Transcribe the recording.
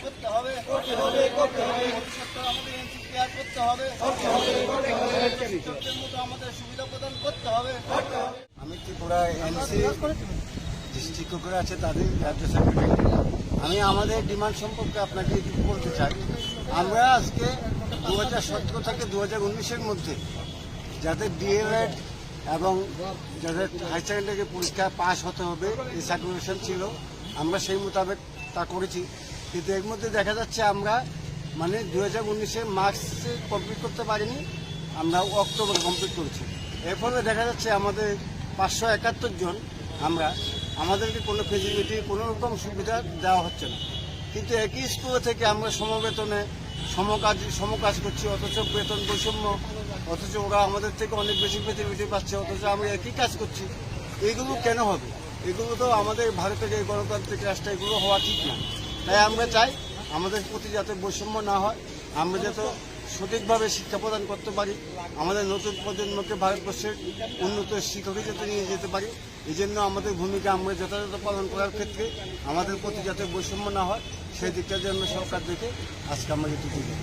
করতে হবে, ভবিষ্যতে আমাদের এনসিপিআর করতে হবে, শিক্ষকদের মতো আমাদের সুবিধা প্রদান করতে হবে। আমি ত্রিপুরা এনসি ডিস্ট্রিক্ট করে আছে তাদের রাজ্য সেক্রেটারি। আমি আমাদের ডিমান্ড সম্পর্কে আপনাকে কিছু বলতে চাই। আমরা আজকে 2017 থেকে 2019-এর মধ্যে যাদের ডিএলএড এবং যাদের হায়ার সেকেন্ডারি পরীক্ষা পাস হতে হবে এই সার্কুলেশন ছিল, আমরা সেই মোতাবেক তা করেছি। কিন্তু এর মধ্যে দেখা যাচ্ছে আমরা 2019-এর মার্কসে কমপ্লিট করতে পারিনি, আমরা অক্টোবরে কমপ্লিট করেছি। এর ফলে দেখা যাচ্ছে আমাদের 571 জন আমাদেরকে কোনো ফেসিলিটি কোনো রকম সুবিধা দেওয়া হচ্ছে না। কিন্তু একই স্কুল থেকে আমরা সমবেতনে সমকাজ করছি, অথচ বেতন বৈষম্য, অথচ ওরা আমাদের থেকে অনেক বেশি ফেসিলিটি পাচ্ছে, অথচ আমরা একই কাজ করছি। এইগুলো কেন হবে? এগুলো তো আমাদের ভারতের এই গণতান্ত্রিক রাষ্ট্র, এগুলো হওয়া ঠিক না। তাই আমরা চাই আমাদের প্রতি যাতে বৈষম্য না হয়, আমরা যাতে সঠিকভাবে শিক্ষা প্রদান করতে পারি, আমাদের নতুন প্রজন্মকে ভারতবর্ষের উন্নত শিক্ষকে যাতে নিয়ে যেতে পারি। এই জন্য আমাদের ভূমিকা আমরা যথাযথ পালন করার ক্ষেত্রে আমাদের প্রতি যাতে বৈষম্য না হয় সেই দিকটা জন্য সরকার দেখে আজকে আমরা যেতে দিই।